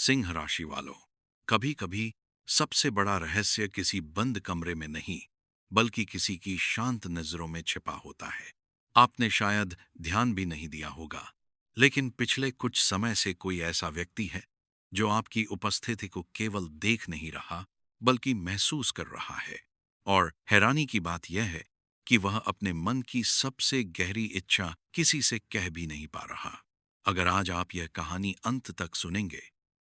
सिंह राशि वालों, कभी कभी सबसे बड़ा रहस्य किसी बंद कमरे में नहीं, बल्कि किसी की शांत नजरों में छिपा होता है। आपने शायद ध्यान भी नहीं दिया होगा, लेकिन पिछले कुछ समय से कोई ऐसा व्यक्ति है जो आपकी उपस्थिति को केवल देख नहीं रहा, बल्कि महसूस कर रहा है। और हैरानी की बात यह है कि वह अपने मन की सबसे गहरी इच्छा किसी से कह भी नहीं पा रहा। अगर आज आप यह कहानी अंत तक सुनेंगे,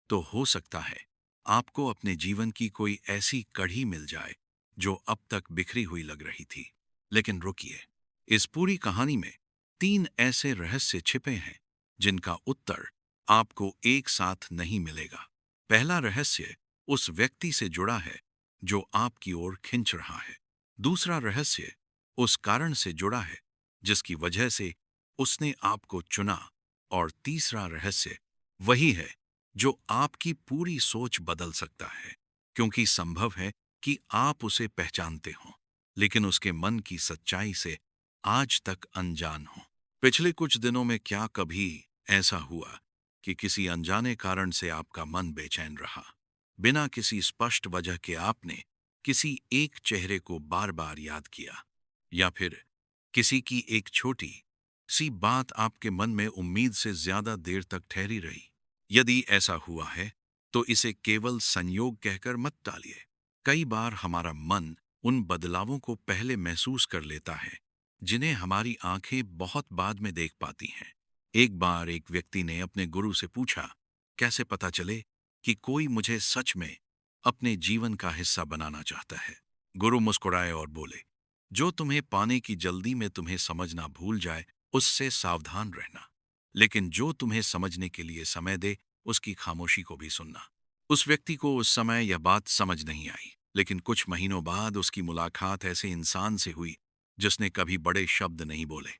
तो हो सकता है आपको अपने जीवन की कोई ऐसी कड़ी मिल जाए जो अब तक बिखरी हुई लग रही थी। लेकिन रुकिए, इस पूरी कहानी में 3 ऐसे रहस्य छिपे हैं जिनका उत्तर आपको एक साथ नहीं मिलेगा। पहला रहस्य उस व्यक्ति से जुड़ा है जो आपकी ओर खिंच रहा है। दूसरा रहस्य उस कारण से जुड़ा है जिसकी वजह से उसने आपको चुना। और तीसरा रहस्य वही है जो आपकी पूरी सोच बदल सकता है, क्योंकि संभव है कि आप उसे पहचानते हो, लेकिन उसके मन की सच्चाई से आज तक अनजान हो। पिछले कुछ दिनों में क्या कभी ऐसा हुआ कि किसी अनजाने कारण से आपका मन बेचैन रहा? बिना किसी स्पष्ट वजह के आपने किसी एक चेहरे को बार बार याद किया, या फिर किसी की एक छोटी सी बात आपके मन में उम्मीद से ज्यादा देर तक ठहरी रही? यदि ऐसा हुआ है, तो इसे केवल संयोग कहकर मत टालिए। कई बार हमारा मन उन बदलावों को पहले महसूस कर लेता है जिन्हें हमारी आंखें बहुत बाद में देख पाती हैं। एक बार एक व्यक्ति ने अपने गुरु से पूछा, कैसे पता चले कि कोई मुझे सच में अपने जीवन का हिस्सा बनाना चाहता है? गुरु मुस्कुराए और बोले, जो तुम्हें पाने की जल्दी में तुम्हें समझना भूल जाए, उससे सावधान रहना। लेकिन जो तुम्हें समझने के लिए समय दे, उसकी खामोशी को भी सुनना। उस व्यक्ति को उस समय यह बात समझ नहीं आई, लेकिन कुछ महीनों बाद उसकी मुलाकात ऐसे इंसान से हुई जिसने कभी बड़े शब्द नहीं बोले।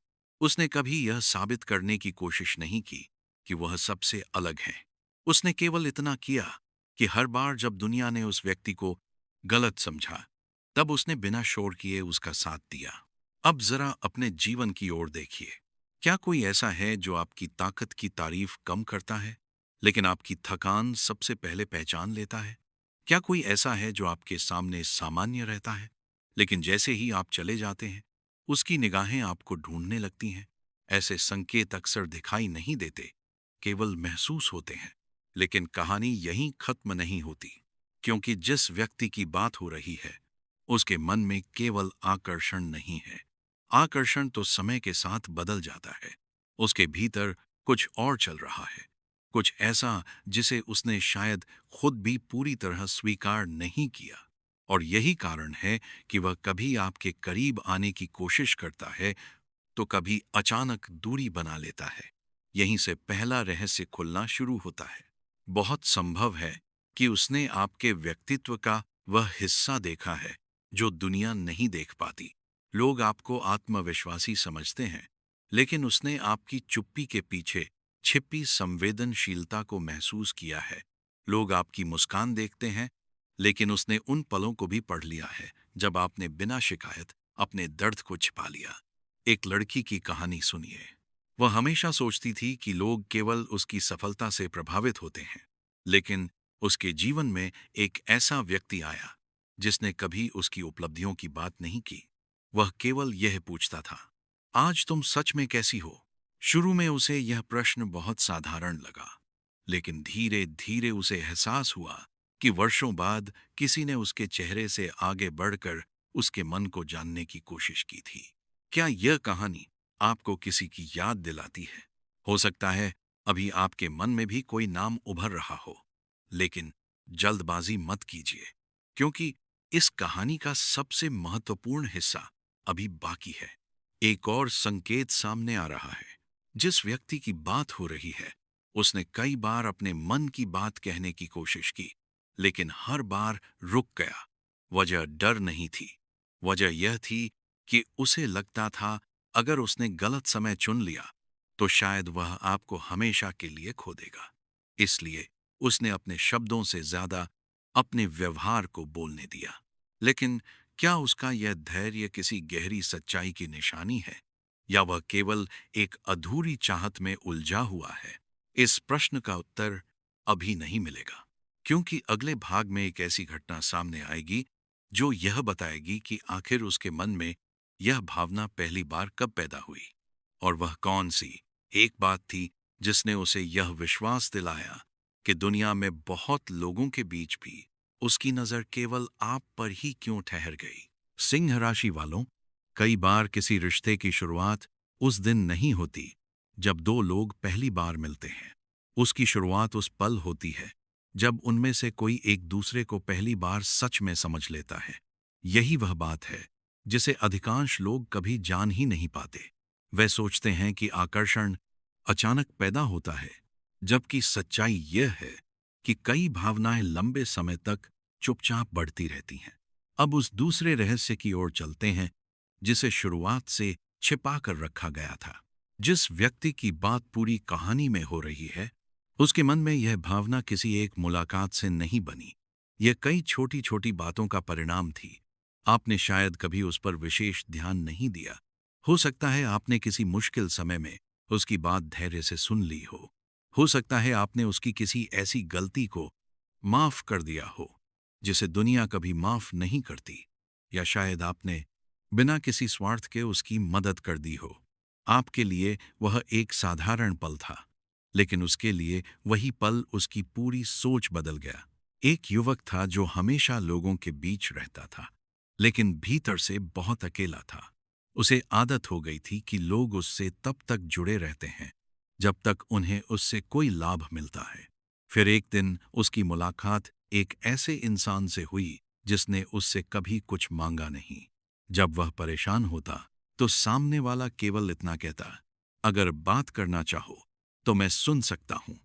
उसने कभी यह साबित करने की कोशिश नहीं की कि वह सबसे अलग है। उसने केवल इतना किया कि हर बार जब दुनिया ने उस व्यक्ति को गलत समझा, तब उसने बिना शोर किए उसका साथ दिया। अब जरा अपने जीवन की ओर देखिए। क्या कोई ऐसा है जो आपकी ताकत की तारीफ कम करता है, लेकिन आपकी थकान सबसे पहले पहचान लेता है? क्या कोई ऐसा है जो आपके सामने सामान्य रहता है, लेकिन जैसे ही आप चले जाते हैं, उसकी निगाहें आपको ढूंढने लगती हैं? ऐसे संकेत अक्सर दिखाई नहीं देते, केवल महसूस होते हैं। लेकिन कहानी यहीं खत्म नहीं होती, क्योंकि जिस व्यक्ति की बात हो रही है, उसके मन में केवल आकर्षण नहीं है। आकर्षण तो समय के साथ बदल जाता है। उसके भीतर कुछ और चल रहा है, कुछ ऐसा जिसे उसने शायद खुद भी पूरी तरह स्वीकार नहीं किया। और यही कारण है कि वह कभी आपके करीब आने की कोशिश करता है, तो कभी अचानक दूरी बना लेता है। यहीं से पहला रहस्य खुलना शुरू होता है। बहुत संभव है कि उसने आपके व्यक्तित्व का वह हिस्सा देखा है जो दुनिया नहीं देख पाती। लोग आपको आत्मविश्वासी समझते हैं, लेकिन उसने आपकी चुप्पी के पीछे छिपी संवेदनशीलता को महसूस किया है। लोग आपकी मुस्कान देखते हैं, लेकिन उसने उन पलों को भी पढ़ लिया है जब आपने बिना शिकायत अपने दर्द को छिपा लिया। एक लड़की की कहानी सुनिए। वह हमेशा सोचती थी कि लोग केवल उसकी सफलता से प्रभावित होते हैं, लेकिन उसके जीवन में एक ऐसा व्यक्ति आया जिसने कभी उसकी उपलब्धियों की बात नहीं की। वह केवल यह पूछता था, आज तुम सच में कैसी हो? शुरू में उसे यह प्रश्न बहुत साधारण लगा, लेकिन धीरे धीरे उसे एहसास हुआ कि वर्षों बाद किसी ने उसके चेहरे से आगे बढ़कर उसके मन को जानने की कोशिश की थी। क्या यह कहानी आपको किसी की याद दिलाती है? हो सकता है अभी आपके मन में भी कोई नाम उभर रहा हो, लेकिन जल्दबाजी मत कीजिए, क्योंकि इस कहानी का सबसे महत्वपूर्ण हिस्सा अभी बाकी है। एक और संकेत सामने आ रहा है। जिस व्यक्ति की बात हो रही है, उसने कई बार अपने मन की बात कहने की कोशिश की, लेकिन हर बार रुक गया। वजह डर नहीं थी, वजह यह थी कि उसे लगता था अगर उसने गलत समय चुन लिया, तो शायद वह आपको हमेशा के लिए खो देगा। इसलिए उसने अपने शब्दों से ज्यादा अपने व्यवहार को बोलने दिया। लेकिन क्या उसका यह धैर्य किसी गहरी सच्चाई की निशानी है, या वह केवल एक अधूरी चाहत में उलझा हुआ है? इस प्रश्न का उत्तर अभी नहीं मिलेगा, क्योंकि अगले भाग में एक ऐसी घटना सामने आएगी जो यह बताएगी कि आखिर उसके मन में यह भावना पहली बार कब पैदा हुई, और वह कौन सी एक बात थी जिसने उसे यह विश्वास दिलाया कि दुनिया में बहुत लोगों के बीच भी उसकी नजर केवल आप पर ही क्यों ठहर गई। सिंह राशि वालों, कई बार किसी रिश्ते की शुरुआत उस दिन नहीं होती जब दो लोग पहली बार मिलते हैं। उसकी शुरुआत उस पल होती है जब उनमें से कोई एक दूसरे को पहली बार सच में समझ लेता है। यही वह बात है जिसे अधिकांश लोग कभी जान ही नहीं पाते। वे सोचते हैं कि आकर्षण अचानक पैदा होता है, जबकि सच्चाई यह है कि कई भावनाएं लंबे समय तक चुपचाप बढ़ती रहती हैं। अब उस दूसरे रहस्य की ओर चलते हैं जिसे शुरुआत से छिपा कर रखा गया था। जिस व्यक्ति की बात पूरी कहानी में हो रही है, उसके मन में यह भावना किसी एक मुलाकात से नहीं बनी। यह कई छोटी छोटी बातों का परिणाम थी। आपने शायद कभी उस पर विशेष ध्यान नहीं दिया। हो सकता है आपने किसी मुश्किल समय में उसकी बात धैर्य से सुन ली हो। हो सकता है आपने उसकी किसी ऐसी गलती को माफ कर दिया हो जिसे दुनिया कभी माफ नहीं करती, या शायद आपने बिना किसी स्वार्थ के उसकी मदद कर दी हो। आपके लिए वह एक साधारण पल था, लेकिन उसके लिए वही पल उसकी पूरी सोच बदल गया। एक युवक था जो हमेशा लोगों के बीच रहता था, लेकिन भीतर से बहुत अकेला था। उसे आदत हो गई थी कि लोग उससे तब तक जुड़े रहते हैं जब तक उन्हें उससे कोई लाभ मिलता है। फिर एक दिन उसकी मुलाकात एक ऐसे इंसान से हुई जिसने उससे कभी कुछ मांगा नहीं। जब वह परेशान होता तो सामने वाला केवल इतना कहता, अगर बात करना चाहो तो मैं सुन सकता हूं।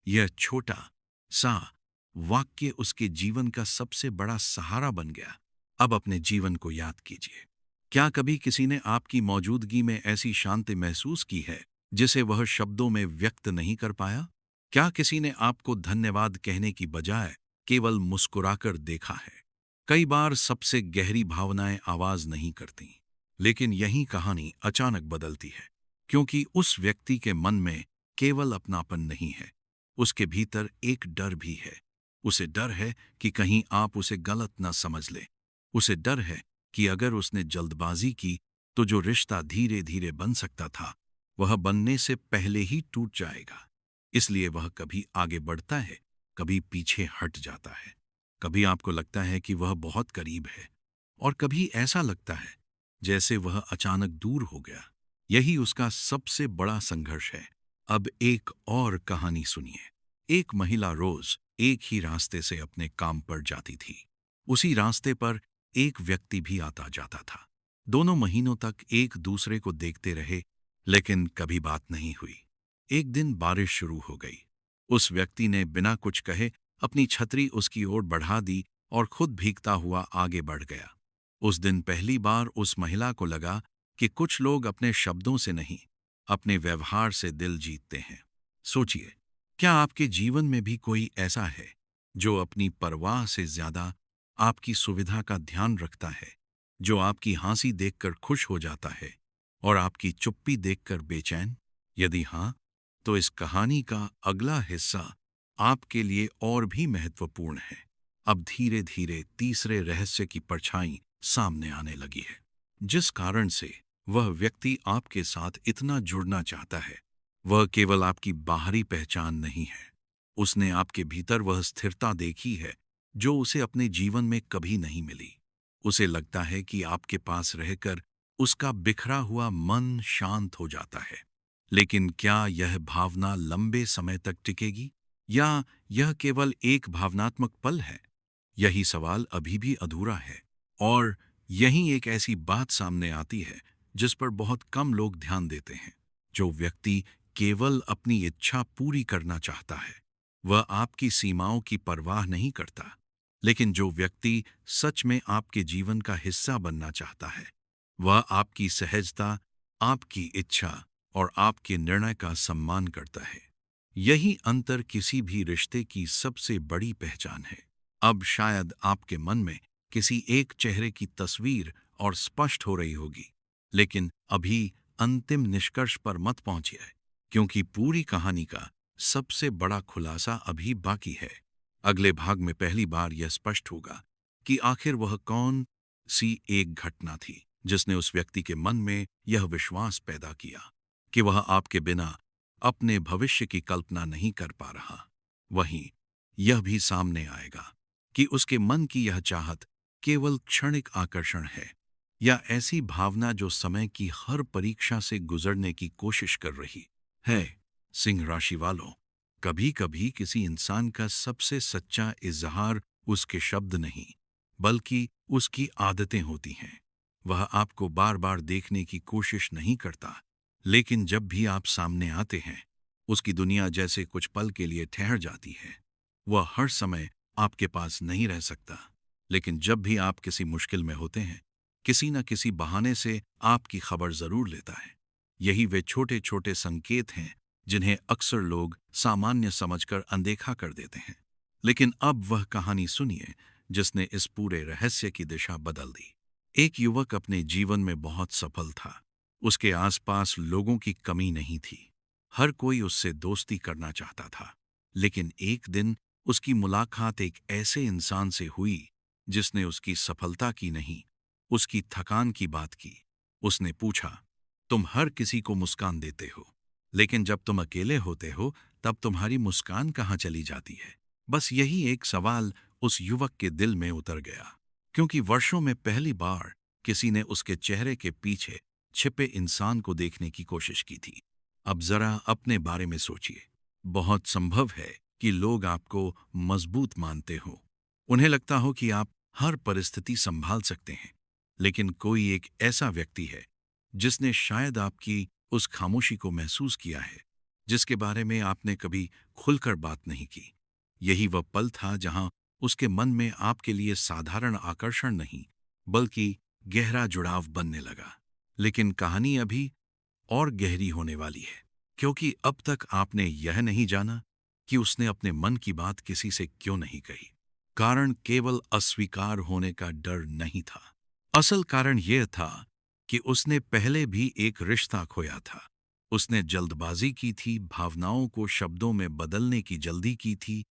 यह छोटा सा वाक्य उसके जीवन का सबसे बड़ा सहारा बन गया। अब अपने जीवन को याद कीजिए। क्या कभी किसी ने आपकी मौजूदगी में ऐसी शांति महसूस की है जिसे वह शब्दों में व्यक्त नहीं कर पाया? क्या किसी ने आपको धन्यवाद कहने की बजाय केवल मुस्कुराकर देखा है? कई बार सबसे गहरी भावनाएं आवाज नहीं करती, लेकिन यही कहानी अचानक बदलती है, क्योंकि उस व्यक्ति के मन में केवल अपनापन नहीं है, उसके भीतर एक डर भी है। उसे डर है कि कहीं आप उसे गलत न समझ लें। उसे डर है कि अगर उसने जल्दबाजी की तो जो रिश्ता धीरे धीरे बन सकता था वह बनने से पहले ही टूट जाएगा। इसलिए वह कभी आगे बढ़ता है, कभी पीछे हट जाता है। कभी आपको लगता है कि वह बहुत करीब है, और कभी ऐसा लगता है जैसे वह अचानक दूर हो गया। यही उसका सबसे बड़ा संघर्ष है। अब एक और कहानी सुनिए। एक महिला रोज एक ही रास्ते से अपने काम पर जाती थी। उसी रास्ते पर एक व्यक्ति भी आता जाता था। दोनों महीनों तक एक दूसरे को देखते रहे, लेकिन कभी बात नहीं हुई। एक दिन बारिश शुरू हो गई। उस व्यक्ति ने बिना कुछ कहे अपनी छतरी उसकी ओर बढ़ा दी और खुद भीगता हुआ आगे बढ़ गया। उस दिन पहली बार उस महिला को लगा कि कुछ लोग अपने शब्दों से नहीं, अपने व्यवहार से दिल जीतते हैं। सोचिए, क्या आपके जीवन में भी कोई ऐसा है जो अपनी परवाह से ज्यादा आपकी सुविधा का ध्यान रखता है, जो आपकी हंसी देखकर खुश हो जाता है और आपकी चुप्पी देखकर बेचैन? यदि हाँ, तो इस कहानी का अगला हिस्सा आपके लिए और भी महत्वपूर्ण है। अब धीरे धीरे तीसरे रहस्य की परछाई सामने आने लगी है। जिस कारण से वह व्यक्ति आपके साथ इतना जुड़ना चाहता है, वह केवल आपकी बाहरी पहचान नहीं है। उसने आपके भीतर वह स्थिरता देखी है जो उसे अपने जीवन में कभी नहीं मिली। उसे लगता है कि आपके पास रहकर उसका बिखरा हुआ मन शांत हो जाता है। लेकिन क्या यह भावना लंबे समय तक टिकेगी, या यह केवल एक भावनात्मक पल है? यही सवाल अभी भी अधूरा है। और यहीं एक ऐसी बात सामने आती है जिस पर बहुत कम लोग ध्यान देते हैं। जो व्यक्ति केवल अपनी इच्छा पूरी करना चाहता है, वह आपकी सीमाओं की परवाह नहीं करता। लेकिन जो व्यक्ति सच में आपके जीवन का हिस्सा बनना चाहता है, वह आपकी सहजता, आपकी इच्छा और आपके निर्णय का सम्मान करता है। यही अंतर किसी भी रिश्ते की सबसे बड़ी पहचान है। अब शायद आपके मन में किसी एक चेहरे की तस्वीर और स्पष्ट हो रही होगी, लेकिन अभी अंतिम निष्कर्ष पर मत पहुंचिए, क्योंकि पूरी कहानी का सबसे बड़ा खुलासा अभी बाकी है। अगले भाग में पहली बार यह स्पष्ट होगा कि आखिर वह कौन सी एक घटना थी जिसने उस व्यक्ति के मन में यह विश्वास पैदा किया कि वह आपके बिना अपने भविष्य की कल्पना नहीं कर पा रहा। वहीं यह भी सामने आएगा कि उसके मन की यह चाहत केवल क्षणिक आकर्षण है या ऐसी भावना जो समय की हर परीक्षा से गुजरने की कोशिश कर रही है। सिंह राशि वालों, कभी कभी किसी इंसान का सबसे सच्चा इजहार उसके शब्द नहीं बल्कि उसकी आदतें होती हैं। वह आपको बार बार देखने की कोशिश नहीं करता, लेकिन जब भी आप सामने आते हैं उसकी दुनिया जैसे कुछ पल के लिए ठहर जाती है। वह हर समय आपके पास नहीं रह सकता, लेकिन जब भी आप किसी मुश्किल में होते हैं किसी न किसी बहाने से आपकी खबर जरूर लेता है। यही वे छोटे छोटे संकेत हैं जिन्हें अक्सर लोग सामान्य समझकर अनदेखा कर देते हैं। लेकिन अब वह कहानी सुनिए जिसने इस पूरे रहस्य की दिशा बदल दी। एक युवक अपने जीवन में बहुत सफल था। उसके आसपास लोगों की कमी नहीं थी। हर कोई उससे दोस्ती करना चाहता था। लेकिन एक दिन उसकी मुलाकात एक ऐसे इंसान से हुई जिसने उसकी सफलता की नहीं, उसकी थकान की बात की। उसने पूछा, तुम हर किसी को मुस्कान देते हो, लेकिन जब तुम अकेले होते हो तब तुम्हारी मुस्कान कहाँ चली जाती है? बस यही एक सवाल उस युवक के दिल में उतर गया, क्योंकि वर्षों में पहली बार किसी ने उसके चेहरे के पीछे छिपे इंसान को देखने की कोशिश की थी। अब जरा अपने बारे में सोचिए। बहुत संभव है कि लोग आपको मजबूत मानते हो। उन्हें लगता हो कि आप हर परिस्थिति संभाल सकते हैं। लेकिन कोई एक ऐसा व्यक्ति है जिसने शायद आपकी उस खामोशी को महसूस किया है, जिसके बारे में आपने कभी खुलकर बात नहीं की। यही वह पल था जहां उसके मन में आपके लिए साधारण आकर्षण नहीं बल्कि गहरा जुड़ाव बनने लगा। लेकिन कहानी अभी और गहरी होने वाली है, क्योंकि अब तक आपने यह नहीं जाना कि उसने अपने मन की बात किसी से क्यों नहीं कही। कारण केवल अस्वीकार होने का डर नहीं था। असल कारण यह था कि उसने पहले भी एक रिश्ता खोया था। उसने जल्दबाजी की थी, भावनाओं को शब्दों में बदलने की जल्दी की थी,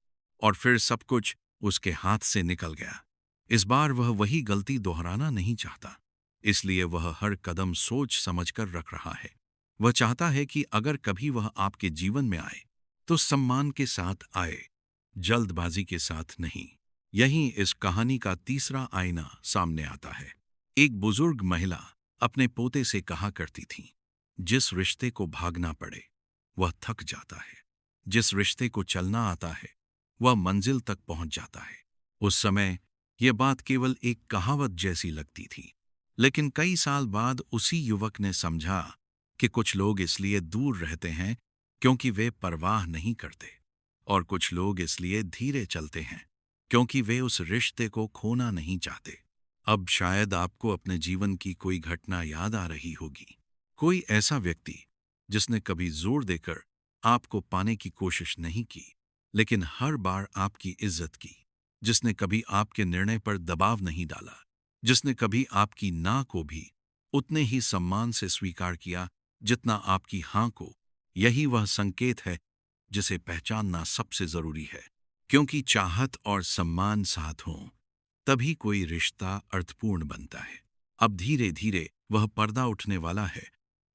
और फिर सब कुछ उसके हाथ से निकल गया। इस बार वह वही गलती दोहराना नहीं चाहता, इसलिए वह हर कदम सोच समझकर रख रहा है। वह चाहता है कि अगर कभी वह आपके जीवन में आए तो सम्मान के साथ आए, जल्दबाजी के साथ नहीं। यहीं इस कहानी का तीसरा आईना सामने आता है। एक बुजुर्ग महिला अपने पोते से कहा करती थी, जिस रिश्ते को भागना पड़े वह थक जाता है, जिस रिश्ते को चलना आता है वह मंजिल तक पहुंच जाता है। उस समय यह बात केवल एक कहावत जैसी लगती थी, लेकिन कई साल बाद उसी युवक ने समझा कि कुछ लोग इसलिए दूर रहते हैं क्योंकि वे परवाह नहीं करते, और कुछ लोग इसलिए धीरे चलते हैं क्योंकि वे उस रिश्ते को खोना नहीं चाहते। अब शायद आपको अपने जीवन की कोई घटना याद आ रही होगी, कोई ऐसा व्यक्ति जिसने कभी जोर देकर आपको पाने की कोशिश नहीं की लेकिन हर बार आपकी इज्जत की, जिसने कभी आपके निर्णय पर दबाव नहीं डाला, जिसने कभी आपकी ना को भी उतने ही सम्मान से स्वीकार किया जितना आपकी हां को। यही वह संकेत है जिसे पहचानना सबसे जरूरी है, क्योंकि चाहत और सम्मान साथ हों तभी कोई रिश्ता अर्थपूर्ण बनता है। अब धीरे धीरे वह पर्दा उठने वाला है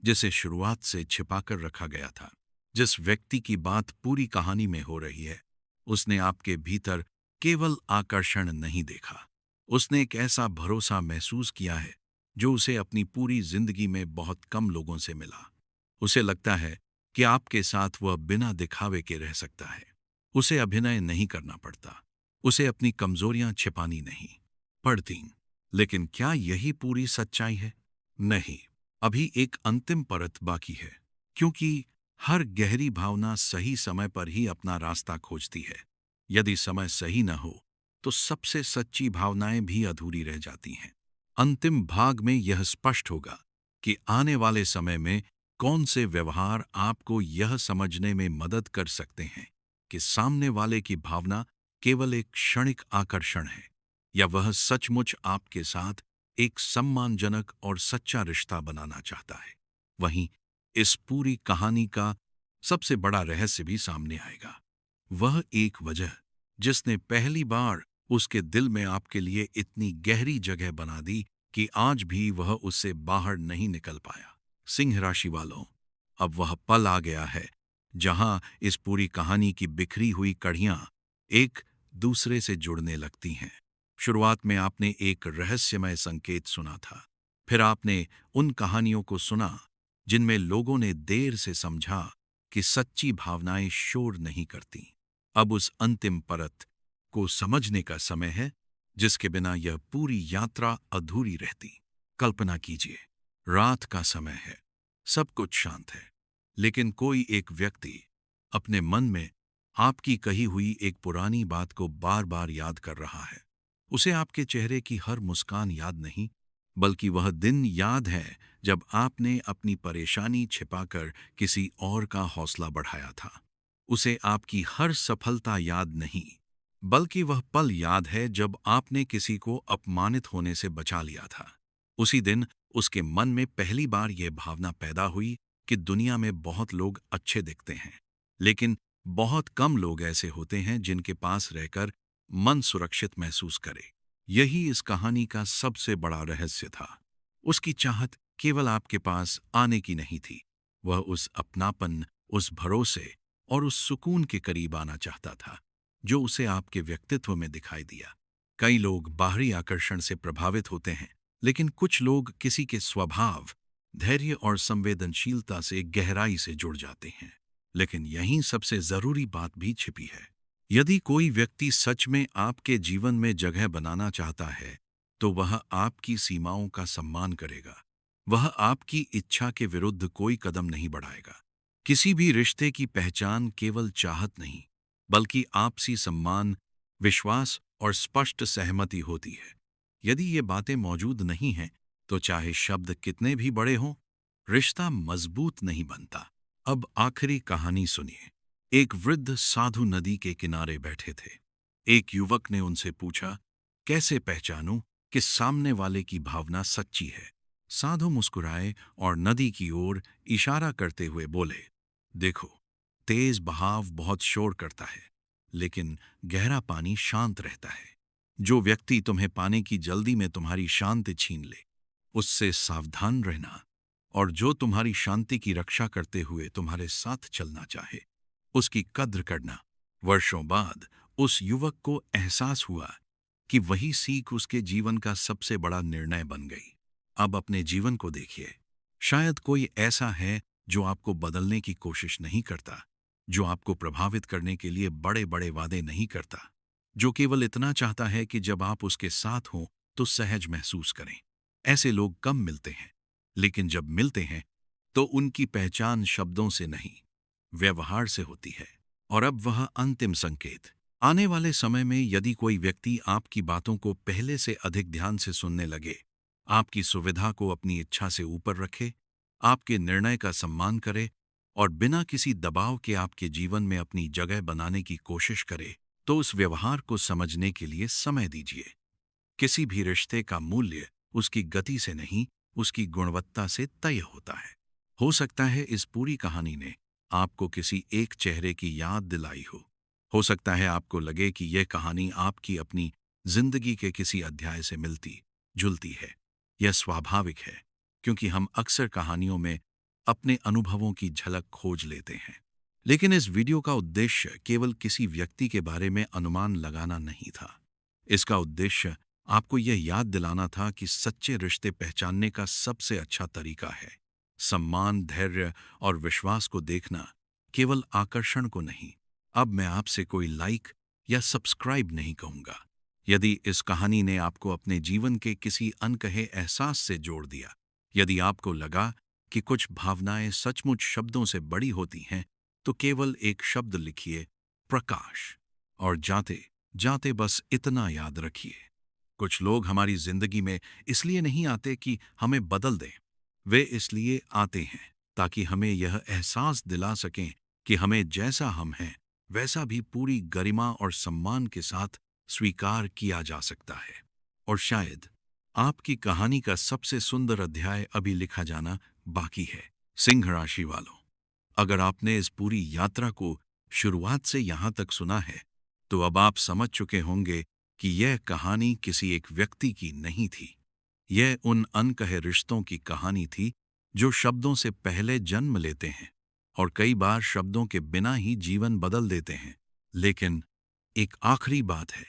जिसे शुरुआत से छिपाकर रखा गया था। जिस व्यक्ति की बात पूरी कहानी में हो रही है उसने आपके भीतर केवल आकर्षण नहीं देखा, उसने एक ऐसा भरोसा महसूस किया है जो उसे अपनी पूरी जिंदगी में बहुत कम लोगों से मिला। उसे लगता है कि आपके साथ वह बिना दिखावे के रह सकता है। उसे अभिनय नहीं करना पड़ता, उसे अपनी कमजोरियां छिपानी नहीं पड़ती। लेकिन क्या यही पूरी सच्चाई है? नहीं, अभी एक अंतिम परत बाकी है, क्योंकि हर गहरी भावना सही समय पर ही अपना रास्ता खोजती है। यदि समय सही न हो तो सबसे सच्ची भावनाएं भी अधूरी रह जाती हैं। अंतिम भाग में यह स्पष्ट होगा कि आने वाले समय में कौन से व्यवहार आपको यह समझने में मदद कर सकते हैं कि सामने वाले की भावना केवल एक क्षणिक आकर्षण है या वह सचमुच आपके साथ एक सम्मानजनक और सच्चा रिश्ता बनाना चाहता है। वहीं इस पूरी कहानी का सबसे बड़ा रहस्य भी सामने आएगा। वह एक वजह जिसने पहली बार उसके दिल में आपके लिए इतनी गहरी जगह बना दी कि आज भी वह उससे बाहर नहीं निकल पाया। सिंह राशि वालों, अब वह पल आ गया है जहां इस पूरी कहानी की बिखरी हुई कड़ियां एक दूसरे से जुड़ने लगती हैं। शुरुआत में आपने एक रहस्यमय संकेत सुना था, फिर आपने उन कहानियों को सुना जिनमें लोगों ने देर से समझा कि सच्ची भावनाएं शोर नहीं करती। अब उस अंतिम परत को समझने का समय है जिसके बिना यह पूरी यात्रा अधूरी रहती। कल्पना कीजिए, रात का समय है, सब कुछ शांत है, लेकिन कोई एक व्यक्ति अपने मन में आपकी कही हुई एक पुरानी बात को बार बार याद कर रहा है। उसे आपके चेहरे की हर मुस्कान याद नहीं, बल्कि वह दिन याद है जब आपने अपनी परेशानी छिपाकर किसी और का हौसला बढ़ाया था। उसे आपकी हर सफलता याद नहीं, बल्कि वह पल याद है जब आपने किसी को अपमानित होने से बचा लिया था। उसी दिन उसके मन में पहली बार यह भावना पैदा हुई कि दुनिया में बहुत लोग अच्छे दिखते हैं, लेकिन बहुत कम लोग ऐसे होते हैं जिनके पास रहकर मन सुरक्षित महसूस करे। यही इस कहानी का सबसे बड़ा रहस्य था। उसकी चाहत केवल आपके पास आने की नहीं थी, वह उस अपनापन, उस भरोसे और उस सुकून के करीब आना चाहता था जो उसे आपके व्यक्तित्व में दिखाई दिया। कई लोग बाहरी आकर्षण से प्रभावित होते हैं, लेकिन कुछ लोग किसी के स्वभाव, धैर्य और संवेदनशीलता से गहराई से जुड़ जाते हैं। लेकिन यहीं सबसे जरूरी बात भी छिपी है। यदि कोई व्यक्ति सच में आपके जीवन में जगह बनाना चाहता है, तो वह आपकी सीमाओं का सम्मान करेगा। वह आपकी इच्छा के विरुद्ध कोई कदम नहीं बढ़ाएगा। किसी भी रिश्ते की पहचान केवल चाहत नहीं, बल्कि आपसी सम्मान, विश्वास और स्पष्ट सहमति होती है। यदि ये बातें मौजूद नहीं हैं, तो चाहे शब्द कितने भी बड़े हों, रिश्ता मजबूत नहीं बनता। अब आखिरी कहानी सुनिए। एक वृद्ध साधु नदी के किनारे बैठे थे। एक युवक ने उनसे पूछा, कैसे पहचानूं कि सामने वाले की भावना सच्ची है? साधु मुस्कुराए और नदी की ओर इशारा करते हुए बोले, देखो, तेज बहाव बहुत शोर करता है, लेकिन गहरा पानी शांत रहता है। जो व्यक्ति तुम्हें पाने की जल्दी में तुम्हारी शांति छीन ले, उससे सावधान रहना। और जो तुम्हारी शांति की रक्षा करते हुए तुम्हारे साथ चलना चाहे, उसकी कद्र करना। वर्षों बाद उस युवक को एहसास हुआ कि वही सीख उसके जीवन का सबसे बड़ा निर्णय बन गई। अब अपने जीवन को देखिए। शायद कोई ऐसा है जो आपको बदलने की कोशिश नहीं करता, जो आपको प्रभावित करने के लिए बड़े बड़े वादे नहीं करता, जो केवल इतना चाहता है कि जब आप उसके साथ हों तो सहज महसूस करें। ऐसे लोग कम मिलते हैं, लेकिन जब मिलते हैं तो उनकी पहचान शब्दों से नहीं, व्यवहार से होती है। और अब वह अंतिम संकेत। आने वाले समय में यदि कोई व्यक्ति आपकी बातों को पहले से अधिक ध्यान से सुनने लगे, आपकी सुविधा को अपनी इच्छा से ऊपर रखे, आपके निर्णय का सम्मान करे और बिना किसी दबाव के आपके जीवन में अपनी जगह बनाने की कोशिश करे, तो उस व्यवहार को समझने के लिए समय दीजिए। किसी भी रिश्ते का मूल्य उसकी गति से नहीं, उसकी गुणवत्ता से तय होता है। हो सकता है इस पूरी कहानी ने आपको किसी एक चेहरे की याद दिलाई हो सकता है आपको लगे कि यह कहानी आपकी अपनी जिंदगी के किसी अध्याय से मिलती जुलती है। यह स्वाभाविक है, क्योंकि हम अक्सर कहानियों में अपने अनुभवों की झलक खोज लेते हैं। लेकिन इस वीडियो का उद्देश्य केवल किसी व्यक्ति के बारे में अनुमान लगाना नहीं था। इसका उद्देश्य आपको यह याद दिलाना था कि सच्चे रिश्ते पहचानने का सबसे अच्छा तरीका है सम्मान, धैर्य और विश्वास को देखना, केवल आकर्षण को नहीं। अब मैं आपसे कोई लाइक या सब्सक्राइब नहीं कहूंगा। यदि इस कहानी ने आपको अपने जीवन के किसी अनकहे एहसास से जोड़ दिया, यदि आपको लगा कि कुछ भावनाएं सचमुच शब्दों से बड़ी होती हैं, तो केवल एक शब्द लिखिए, प्रकाश। और जाते जाते बस इतना याद रखिए, कुछ लोग हमारी जिंदगी में इसलिए नहीं आते कि हमें बदल दें, वे इसलिए आते हैं ताकि हमें यह एहसास दिला सकें कि हमें जैसा हम हैं वैसा भी पूरी गरिमा और सम्मान के साथ स्वीकार किया जा सकता है। और शायद आपकी कहानी का सबसे सुंदर अध्याय अभी लिखा जाना बाकी है। सिंह राशि वालों, अगर आपने इस पूरी यात्रा को शुरुआत से यहां तक सुना है, तो अब आप समझ चुके होंगे कि यह कहानी किसी एक व्यक्ति की नहीं थी। यह उन अनकहे रिश्तों की कहानी थी जो शब्दों से पहले जन्म लेते हैं और कई बार शब्दों के बिना ही जीवन बदल देते हैं। लेकिन एक आखिरी बात है,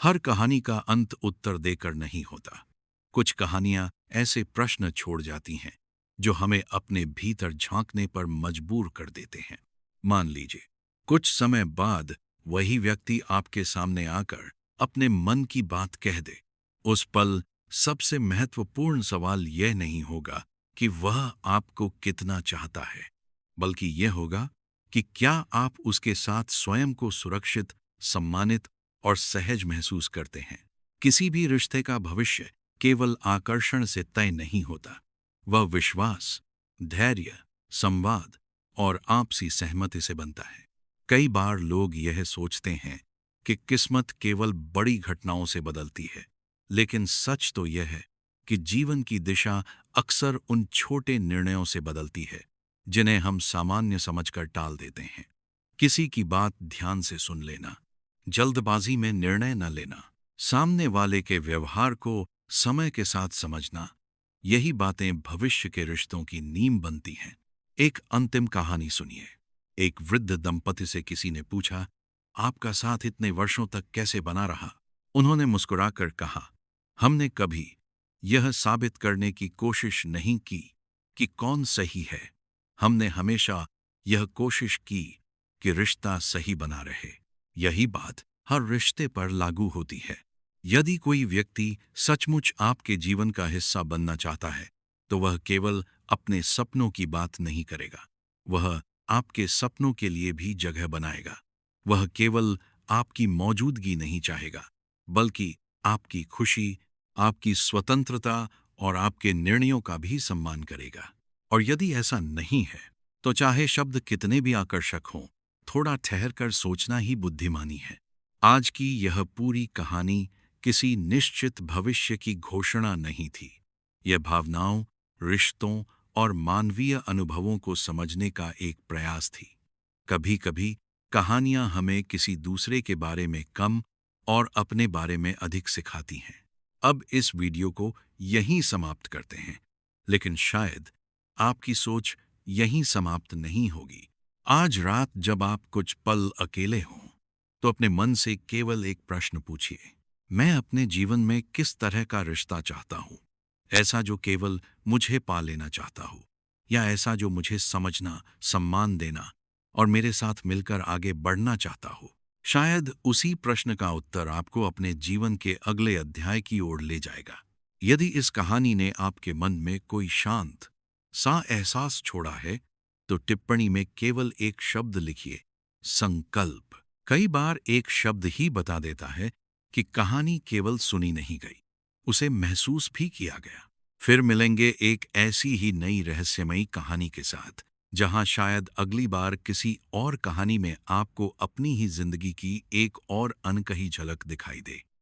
हर कहानी का अंत उत्तर देकर नहीं होता। कुछ कहानियां ऐसे प्रश्न छोड़ जाती हैं जो हमें अपने भीतर झांकने पर मजबूर कर देते हैं। मान लीजिए, कुछ समय बाद वही व्यक्ति आपके सामने आकर अपने मन की बात कह दे। उस पल सबसे महत्वपूर्ण सवाल यह नहीं होगा कि वह आपको कितना चाहता है, बल्कि यह होगा कि क्या आप उसके साथ स्वयं को सुरक्षित, सम्मानित और सहज महसूस करते हैं। किसी भी रिश्ते का भविष्य केवल आकर्षण से तय नहीं होता। वह विश्वास, धैर्य, संवाद और आपसी सहमति से बनता है। कई बार लोग यह सोचते हैं कि किस्मत केवल बड़ी घटनाओं से बदलती है, लेकिन सच तो यह है कि जीवन की दिशा अक्सर उन छोटे निर्णयों से बदलती है जिन्हें हम सामान्य समझकर टाल देते हैं। किसी की बात ध्यान से सुन लेना, जल्दबाजी में निर्णय न लेना, सामने वाले के व्यवहार को समय के साथ समझना, यही बातें भविष्य के रिश्तों की नींव बनती हैं। एक अंतिम कहानी सुनिए। एक वृद्ध दंपति से किसी ने पूछा, आपका साथ इतने वर्षों तक कैसे बना रहा? उन्होंने मुस्कुराकर कहा, हमने कभी यह साबित करने की कोशिश नहीं की कि कौन सही है। हमने हमेशा यह कोशिश की कि रिश्ता सही बना रहे। यही बात हर रिश्ते पर लागू होती है। यदि कोई व्यक्ति सचमुच आपके जीवन का हिस्सा बनना चाहता है, तो वह केवल अपने सपनों की बात नहीं करेगा, वह आपके सपनों के लिए भी जगह बनाएगा। वह केवल आपकी मौजूदगी नहीं चाहेगा, बल्कि आपकी खुशी, आपकी स्वतंत्रता और आपके निर्णयों का भी सम्मान करेगा। और यदि ऐसा नहीं है, तो चाहे शब्द कितने भी आकर्षक हों, थोड़ा ठहर कर सोचना ही बुद्धिमानी है। आज की यह पूरी कहानी किसी निश्चित भविष्य की घोषणा नहीं थी। यह भावनाओं, रिश्तों और मानवीय अनुभवों को समझने का एक प्रयास थी। कभी कभी कहानियां हमें किसी दूसरे के बारे में कम और अपने बारे में अधिक सिखाती हैं। अब इस वीडियो को यहीं समाप्त करते हैं, लेकिन शायद आपकी सोच यहीं समाप्त नहीं होगी। आज रात जब आप कुछ पल अकेले हों, तो अपने मन से केवल एक प्रश्न पूछिए, मैं अपने जीवन में किस तरह का रिश्ता चाहता हूँ? ऐसा जो केवल मुझे पा लेना चाहता हो, या ऐसा जो मुझे समझना, सम्मान देना और मेरे साथ मिलकर आगे बढ़ना चाहता हो? शायद उसी प्रश्न का उत्तर आपको अपने जीवन के अगले अध्याय की ओर ले जाएगा। यदि इस कहानी ने आपके मन में कोई शांत सा एहसास छोड़ा है, तो टिप्पणी में केवल एक शब्द लिखिए, संकल्प। कई बार एक शब्द ही बता देता है कि कहानी केवल सुनी नहीं गई, उसे महसूस भी किया गया। फिर मिलेंगे एक ऐसी ही नई रहस्यमयी कहानी के साथ, जहां शायद अगली बार किसी और कहानी में आपको अपनी ही जिंदगी की एक और अनकही झलक दिखाई दे।